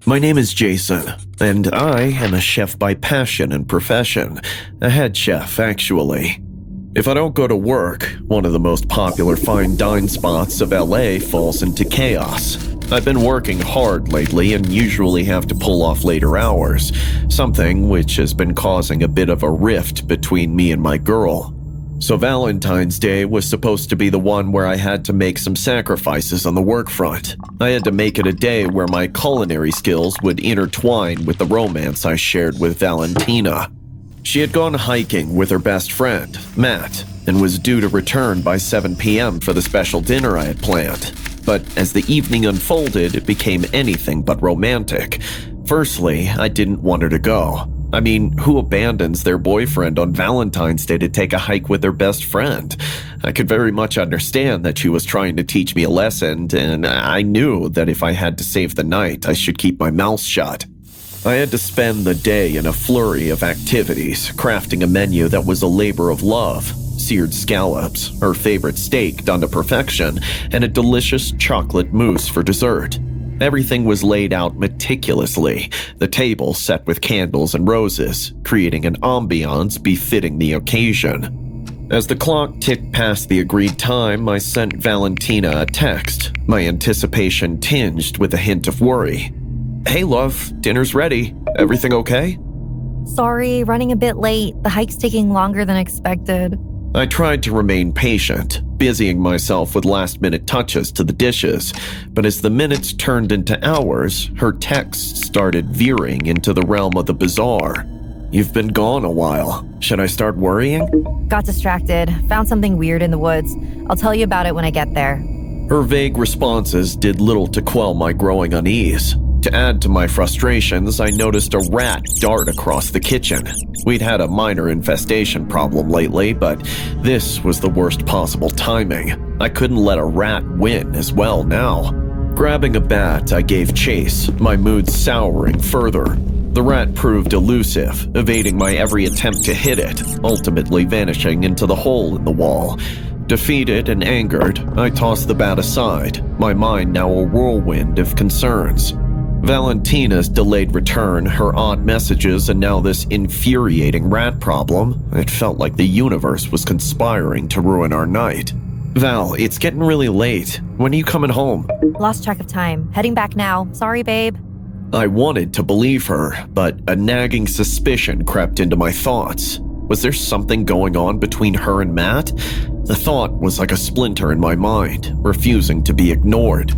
My name is Jason, and I am a chef by passion and profession. A head chef, actually. If I don't go to work, one of the most popular fine dine spots of LA falls into chaos. I've been working hard lately and usually have to pull off later hours, something which has been causing a bit of a rift between me and my girl. So Valentine's Day was supposed to be the one where I had to make some sacrifices on the work front. I had to make it a day where my culinary skills would intertwine with the romance I shared with Valentina. She had gone hiking with her best friend, Matt, and was due to return by 7 p.m. for the special dinner I had planned. But as the evening unfolded, it became anything but romantic. Firstly, I didn't want her to go. I mean, who abandons their boyfriend on Valentine's Day to take a hike with their best friend? I could very much understand that she was trying to teach me a lesson, and I knew that if I had to save the night, I should keep my mouth shut. I had to spend the day in a flurry of activities, crafting a menu that was a labor of love. Seared scallops, her favorite steak done to perfection, and a delicious chocolate mousse for dessert. Everything was laid out meticulously, the table set with candles and roses, creating an ambiance befitting the occasion. As the clock ticked past the agreed time, I sent Valentina a text, my anticipation tinged with a hint of worry. "Hey love, dinner's ready. Everything okay?" Sorry, running a bit late. The hike's taking longer than expected. I tried to remain patient, busying myself with last-minute touches to the dishes, but as the minutes turned into hours, her texts started veering into the realm of the bizarre. "You've been gone a while. Should I start worrying?" Got distracted. Found something weird in the woods. I'll tell you about it when I get there. Her vague responses did little to quell my growing unease. To add to my frustrations, I noticed a rat dart across the kitchen. We'd had a minor infestation problem lately, but this was the worst possible timing. I couldn't let a rat win as well now. Grabbing a bat, I gave chase, my mood souring further. The rat proved elusive, evading my every attempt to hit it, ultimately vanishing into the hole in the wall. Defeated and angered, I tossed the bat aside, my mind now a whirlwind of concerns. Valentina's delayed return, her odd messages, and now this infuriating rat problem. It felt like the universe was conspiring to ruin our night. "Val, it's getting really late. When are you coming home?" Lost track of time. Heading back now. Sorry, babe. I wanted to believe her, but a nagging suspicion crept into my thoughts. Was there something going on between her and Matt? The thought was like a splinter in my mind, refusing to be ignored.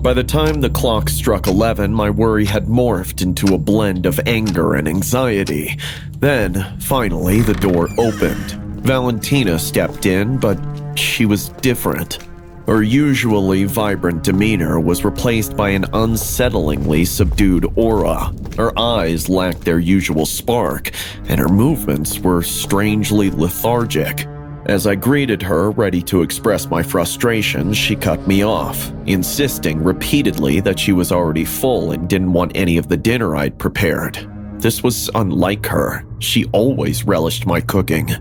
By the time the clock struck 11, my worry had morphed into a blend of anger and anxiety. Then, finally, the door opened. Valentina stepped in, but she was different. Her usually vibrant demeanor was replaced by an unsettlingly subdued aura. Her eyes lacked their usual spark, and her movements were strangely lethargic. As I greeted her, ready to express my frustration, she cut me off, insisting repeatedly that she was already full and didn't want any of the dinner I'd prepared. This was unlike her. She always relished my cooking.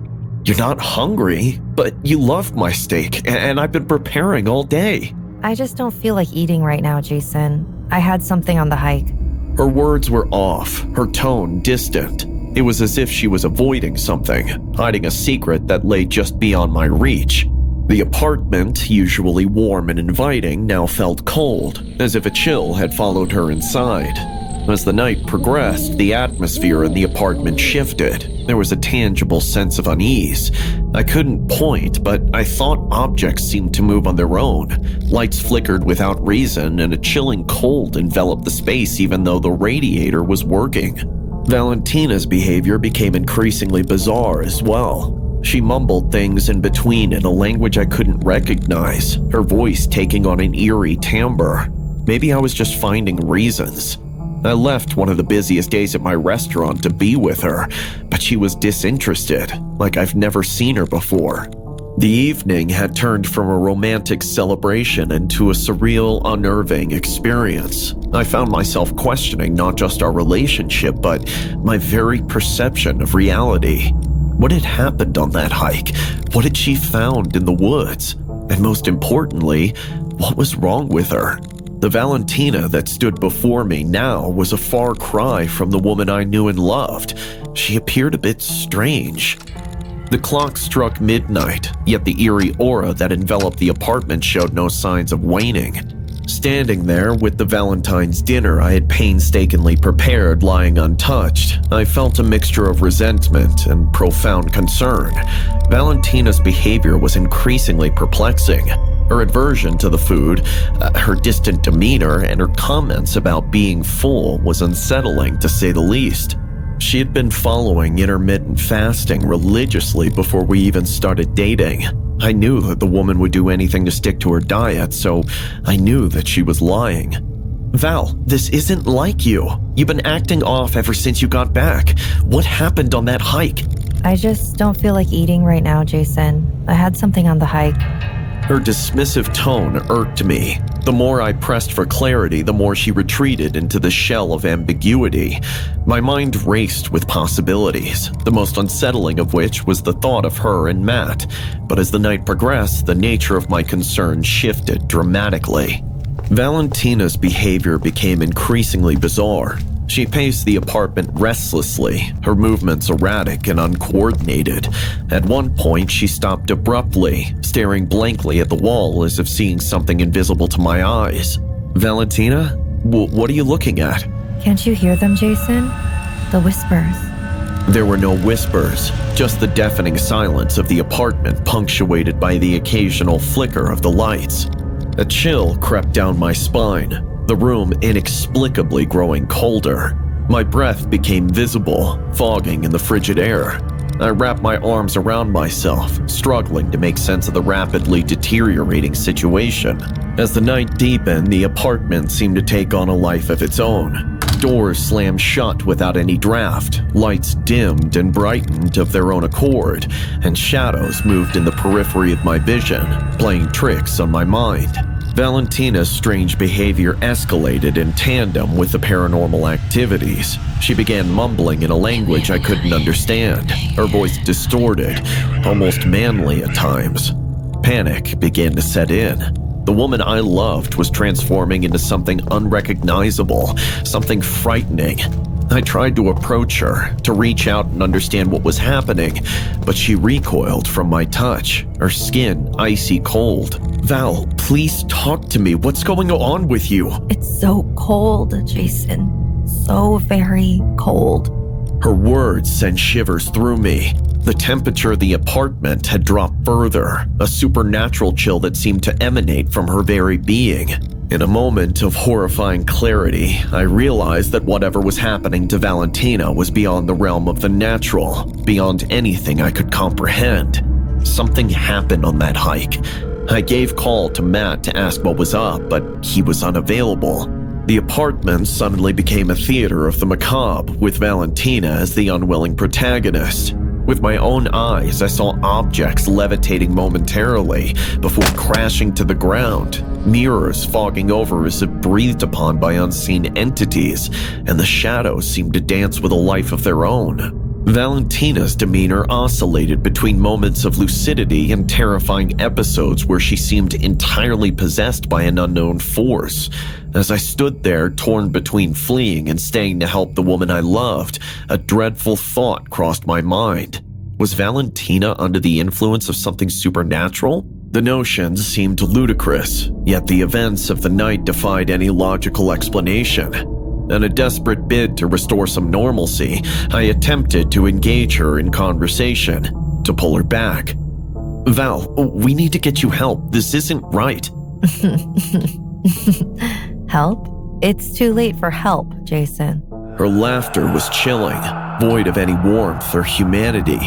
"You're not hungry, but you love my steak, and I've been preparing all day." I just don't feel like eating right now, Jason. I had something on the hike. Her words were off, her tone distant. It was as if she was avoiding something, hiding a secret that lay just beyond my reach. The apartment, usually warm and inviting, now felt cold, as if a chill had followed her inside. As the night progressed, the atmosphere in the apartment shifted. There was a tangible sense of unease. I couldn't point, but I thought objects seemed to move on their own. Lights flickered without reason, and a chilling cold enveloped the space even though the radiator was working. Valentina's behavior became increasingly bizarre as well. She mumbled things in between in a language I couldn't recognize, her voice taking on an eerie timbre. Maybe I was just finding reasons. I left one of the busiest days at my restaurant to be with her, but she was disinterested, like I've never seen her before. The evening had turned from a romantic celebration into a surreal, unnerving experience. I found myself questioning not just our relationship, but my very perception of reality. What had happened on that hike? What had she found in the woods? And most importantly, what was wrong with her? The Valentina that stood before me now was a far cry from the woman I knew and loved. She appeared a bit strange. The clock struck midnight, yet the eerie aura that enveloped the apartment showed no signs of waning. Standing there with the Valentine's dinner I had painstakingly prepared lying untouched, I felt a mixture of resentment and profound concern. Valentina's behavior was increasingly perplexing. Her aversion to the food, her distant demeanor, and her comments about being full was unsettling to say the least. She had been following intermittent fasting religiously before we even started dating. I knew that the woman would do anything to stick to her diet, so I knew that she was lying. Val, this isn't like you. You've been acting off ever since you got back. What happened on that hike? I just don't feel like eating right now, Jason. I had something on the hike. Her dismissive tone irked me. The more I pressed for clarity, the more she retreated into the shell of ambiguity. My mind raced with possibilities, the most unsettling of which was the thought of her and Matt. But as the night progressed, the nature of my concern shifted dramatically. Valentina's behavior became increasingly bizarre. She paced the apartment restlessly, her movements erratic and uncoordinated. At one point, she stopped abruptly, staring blankly at the wall as if seeing something invisible to my eyes. Valentina? What are you looking at? Can't you hear them, Jason? The whispers. There were no whispers, just the deafening silence of the apartment punctuated by the occasional flicker of the lights. A chill crept down my spine, the room inexplicably growing colder. My breath became visible, fogging in the frigid air. I wrapped my arms around myself, struggling to make sense of the rapidly deteriorating situation. As the night deepened, the apartment seemed to take on a life of its own. Doors slammed shut without any draft, lights dimmed and brightened of their own accord, and shadows moved in the periphery of my vision, playing tricks on my mind. Valentina's strange behavior escalated in tandem with the paranormal activities. She began mumbling in a language I couldn't understand, her voice distorted, almost manly at times. Panic began to set in. The woman I loved was transforming into something unrecognizable, something frightening. I tried to approach her, to reach out and understand what was happening, but she recoiled from my touch, her skin icy cold. Val, please talk to me. What's going on with you? It's so cold, Jason. So very cold. Her words sent shivers through me. The temperature of the apartment had dropped further, a supernatural chill that seemed to emanate from her very being. In a moment of horrifying clarity, I realized that whatever was happening to Valentina was beyond the realm of the natural, beyond anything I could comprehend. Something happened on that hike. I gave call to Matt to ask what was up, but he was unavailable. The apartment suddenly became a theater of the macabre, with Valentina as the unwilling protagonist. With my own eyes, I saw objects levitating momentarily before crashing to the ground, mirrors fogging over as if breathed upon by unseen entities, and the shadows seemed to dance with a life of their own. Valentina's demeanor oscillated between moments of lucidity and terrifying episodes where she seemed entirely possessed by an unknown force. As I stood there, torn between fleeing and staying to help the woman I loved, a dreadful thought crossed my mind. Was Valentina under the influence of something supernatural? The notion seemed ludicrous, yet the events of the night defied any logical explanation. In a desperate bid to restore some normalcy, I attempted to engage her in conversation, to pull her back. Val, we need to get you help. This isn't right. Help? It's too late for help, Jason. Her laughter was chilling, void of any warmth or humanity.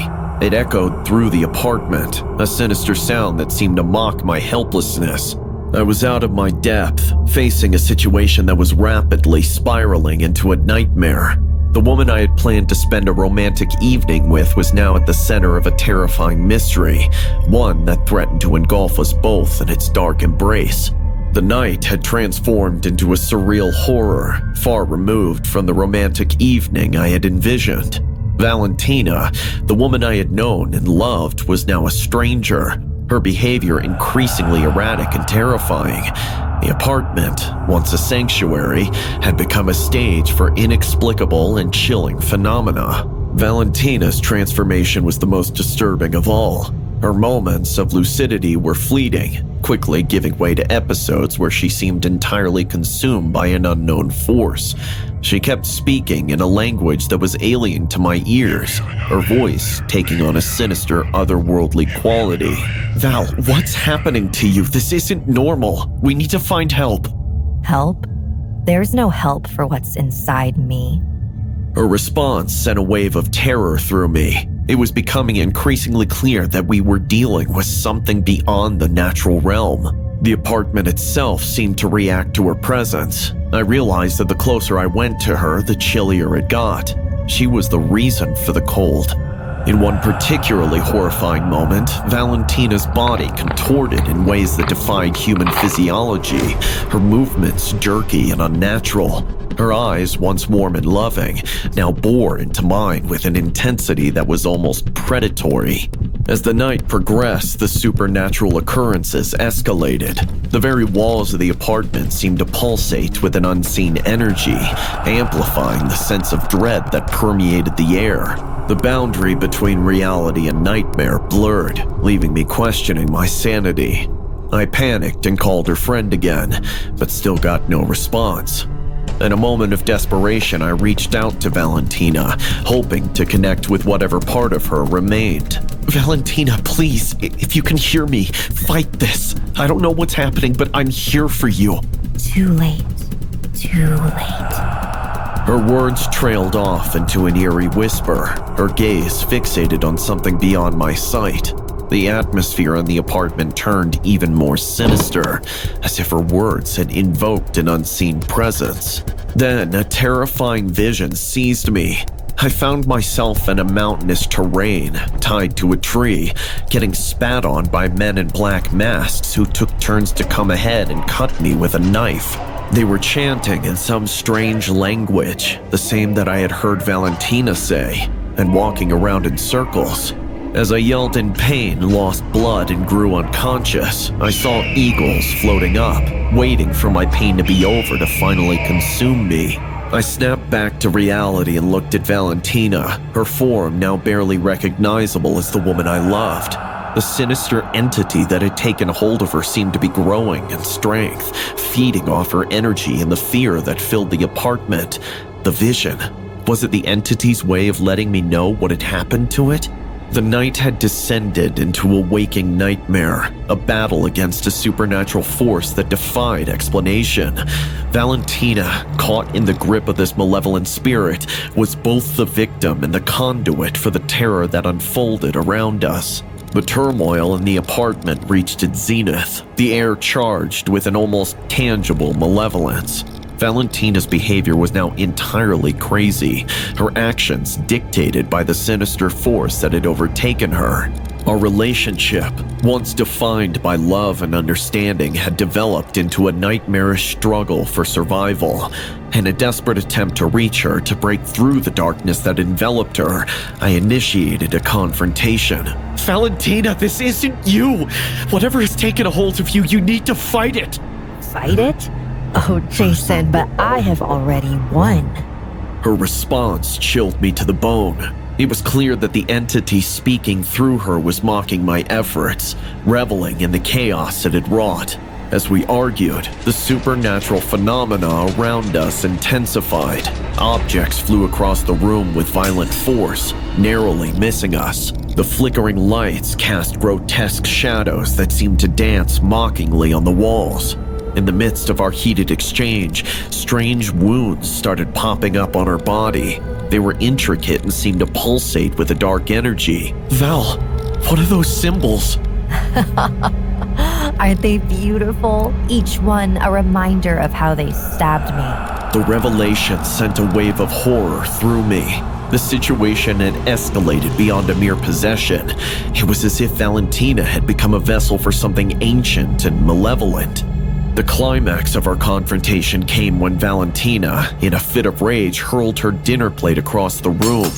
It echoed through the apartment, a sinister sound that seemed to mock my helplessness. I was out of my depth, facing a situation that was rapidly spiraling into a nightmare. The woman I had planned to spend a romantic evening with was now at the center of a terrifying mystery, one that threatened to engulf us both in its dark embrace. The night had transformed into a surreal horror, far removed from the romantic evening I had envisioned. Valentina, the woman I had known and loved, was now a stranger, her behavior increasingly erratic and terrifying. The apartment, once a sanctuary, had become a stage for inexplicable and chilling phenomena. Valentina's transformation was the most disturbing of all. Her moments of lucidity were fleeting, quickly giving way to episodes where she seemed entirely consumed by an unknown force. She kept speaking in a language that was alien to my ears, her voice taking on a sinister, otherworldly quality. Val, what's happening to you? This isn't normal. We need to find help. Help? There's no help for what's inside me. Her response sent a wave of terror through me. It was becoming increasingly clear that we were dealing with something beyond the natural realm. The apartment itself seemed to react to her presence. I realized that the closer I went to her, the chillier it got. She was the reason for the cold. In one particularly horrifying moment, Valentina's body contorted in ways that defied human physiology, her movements jerky and unnatural. Her eyes, once warm and loving, now bore into mine with an intensity that was almost predatory. As the night progressed, the supernatural occurrences escalated. The very walls of the apartment seemed to pulsate with an unseen energy, amplifying the sense of dread that permeated the air. The boundary between reality and nightmare blurred, leaving me questioning my sanity. I panicked and called her friend again, but still got no response. In a moment of desperation, I reached out to Valentina, hoping to connect with whatever part of her remained. Valentina, please, if you can hear me, fight this. I don't know what's happening, but I'm here for you. Too late. Too late. Her words trailed off into an eerie whisper, her gaze fixated on something beyond my sight. The atmosphere in the apartment turned even more sinister, as if her words had invoked an unseen presence. Then, a terrifying vision seized me. I found myself in a mountainous terrain, tied to a tree, getting spat on by men in black masks who took turns to come ahead and cut me with a knife. They were chanting in some strange language, the same that I had heard Valentina say, and walking around in circles. As I yelled in pain, lost blood, and grew unconscious, I saw eagles floating up, waiting for my pain to be over to finally consume me. I snapped back to reality and looked at Valentina, her form now barely recognizable as the woman I loved. The sinister entity that had taken hold of her seemed to be growing in strength, feeding off her energy and the fear that filled the apartment. The vision. Was it the entity's way of letting me know what had happened to it? The night had descended into a waking nightmare, a battle against a supernatural force that defied explanation. Valentina, caught in the grip of this malevolent spirit, was both the victim and the conduit for the terror that unfolded around us. The turmoil in the apartment reached its zenith, the air charged with an almost tangible malevolence. Valentina's behavior was now entirely crazy, her actions dictated by the sinister force that had overtaken her. Our relationship, once defined by love and understanding, had developed into a nightmarish struggle for survival. In a desperate attempt to reach her, to break through the darkness that enveloped her, I initiated a confrontation. Valentina, this isn't you! Whatever has taken a hold of you, you need to fight it! Fight it? Oh, Jason, but I have already won. Her response chilled me to the bone. It was clear that the entity speaking through her was mocking my efforts, reveling in the chaos it had wrought. As we argued, the supernatural phenomena around us intensified. Objects flew across the room with violent force, narrowly missing us. The flickering lights cast grotesque shadows that seemed to dance mockingly on the walls. In the midst of our heated exchange, strange wounds started popping up on her body. They were intricate and seemed to pulsate with a dark energy. Val, what are those symbols? Aren't they beautiful? Each one a reminder of how they stabbed me. The revelation sent a wave of horror through me. The situation had escalated beyond a mere possession. It was as if Valentina had become a vessel for something ancient and malevolent. The climax of our confrontation came when Valentina, in a fit of rage, hurled her dinner plate across the room.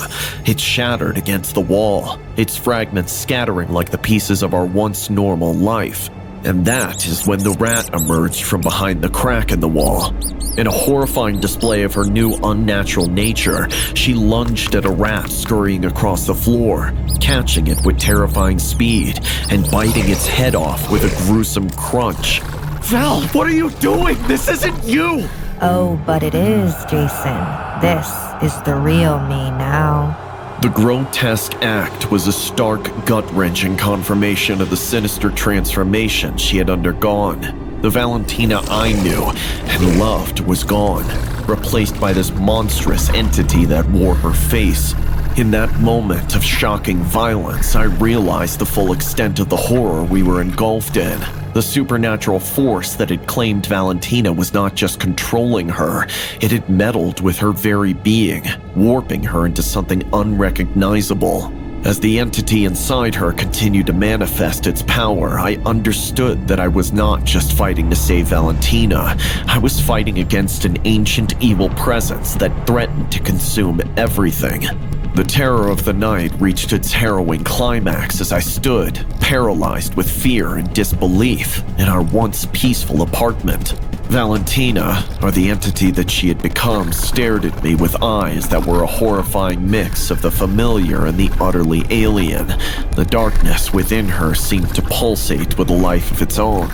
It shattered against the wall, its fragments scattering like the pieces of our once normal life. And that is when the rat emerged from behind the crack in the wall. In a horrifying display of her new unnatural nature, she lunged at a rat scurrying across the floor, catching it with terrifying speed and biting its head off with a gruesome crunch. Val, what are you doing? This isn't you! Oh, but it is, Jason. This is the real me now. The grotesque act was a stark, gut-wrenching confirmation of the sinister transformation she had undergone. The Valentina I knew and loved was gone, replaced by this monstrous entity that wore her face. In that moment of shocking violence, I realized the full extent of the horror we were engulfed in. The supernatural force that had claimed Valentina was not just controlling her, it had meddled with her very being, warping her into something unrecognizable. As the entity inside her continued to manifest its power, I understood that I was not just fighting to save Valentina. I was fighting against an ancient evil presence that threatened to consume everything. The terror of the night reached its harrowing climax as I stood, paralyzed with fear and disbelief, in our once peaceful apartment. Valentina, or the entity that she had become, stared at me with eyes that were a horrifying mix of the familiar and the utterly alien. The darkness within her seemed to pulsate with a life of its own.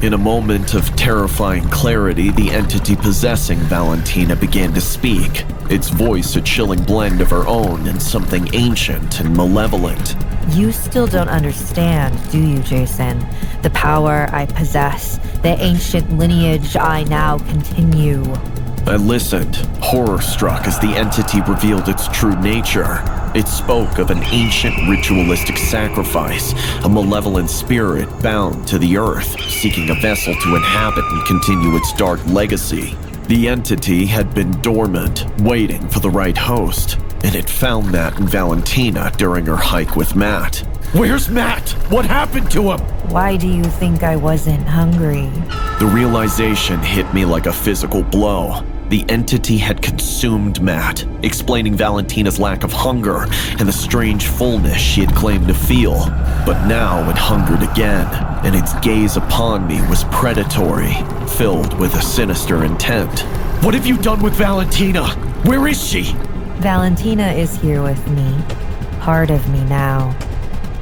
In a moment of terrifying clarity, the entity possessing Valentina began to speak, its voice a chilling blend of her own and something ancient and malevolent. You still don't understand, do you, Jason? The power I possess, the ancient lineage I now continue. I listened, horror-struck as the entity revealed its true nature. It spoke of an ancient ritualistic sacrifice, a malevolent spirit bound to the earth, seeking a vessel to inhabit and continue its dark legacy. The entity had been dormant, waiting for the right host, and it found that in Valentina during her hike with Matt. Where's Matt? What happened to him? Why do you think I wasn't hungry? The realization hit me like a physical blow. The entity had consumed Matt, explaining Valentina's lack of hunger and the strange fullness she had claimed to feel. But now it hungered again, and its gaze upon me was predatory, filled with a sinister intent. What have you done with Valentina? Where is she? Valentina is here with me. Part of me now.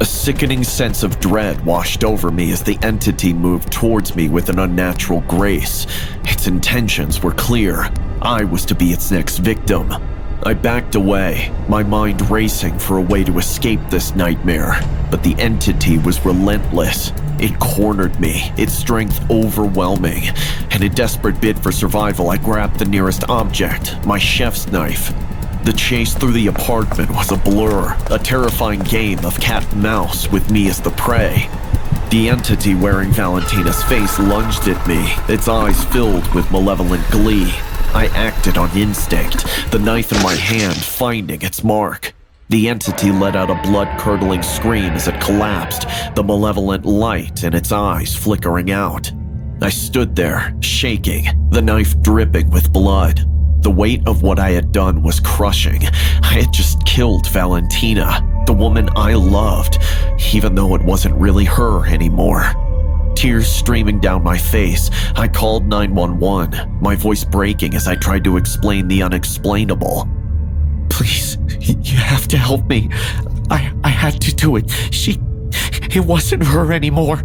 A sickening sense of dread washed over me as the entity moved towards me with an unnatural grace. Its intentions were clear. I was to be its next victim. I backed away, my mind racing for a way to escape this nightmare. But the entity was relentless. It cornered me, its strength overwhelming. In a desperate bid for survival, I grabbed the nearest object, my chef's knife. The chase through the apartment was a blur, a terrifying game of cat and mouse with me as the prey. The entity wearing Valentina's face lunged at me, its eyes filled with malevolent glee. I acted on instinct, the knife in my hand finding its mark. The entity let out a blood-curdling scream as it collapsed, the malevolent light in its eyes flickering out. I stood there, shaking, the knife dripping with blood. The weight of what I had done was crushing. I had just killed Valentina, the woman I loved, even though it wasn't really her anymore. Tears streaming down my face, I called 911, my voice breaking as I tried to explain the unexplainable. Please, you have to help me. I had to do it. It wasn't her anymore.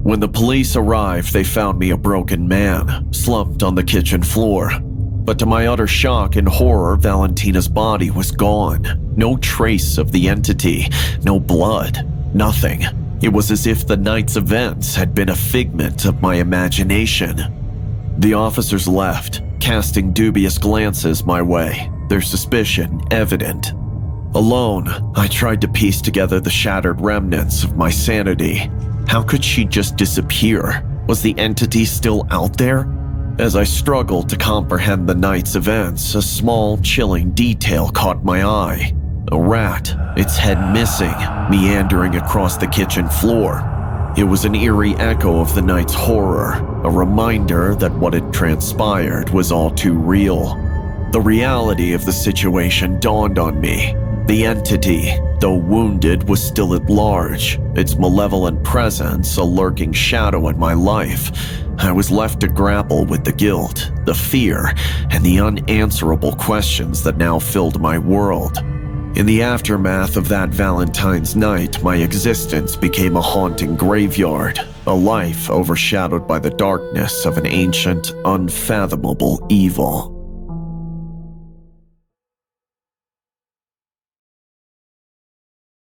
When the police arrived, they found me a broken man, slumped on the kitchen floor. But to my utter shock and horror, Valentina's body was gone. No trace of the entity, no blood, nothing. It was as if the night's events had been a figment of my imagination. The officers left, casting dubious glances my way, their suspicion evident. Alone, I tried to piece together the shattered remnants of my sanity. How could she just disappear? Was the entity still out there? As I struggled to comprehend the night's events, a small, chilling detail caught my eye. A rat, its head missing, meandering across the kitchen floor. It was an eerie echo of the night's horror, a reminder that what had transpired was all too real. The reality of the situation dawned on me. The entity, though wounded, was still at large, its malevolent presence a lurking shadow in my life. I was left to grapple with the guilt, the fear, and the unanswerable questions that now filled my world. In the aftermath of that Valentine's night, my existence became a haunting graveyard, a life overshadowed by the darkness of an ancient, unfathomable evil.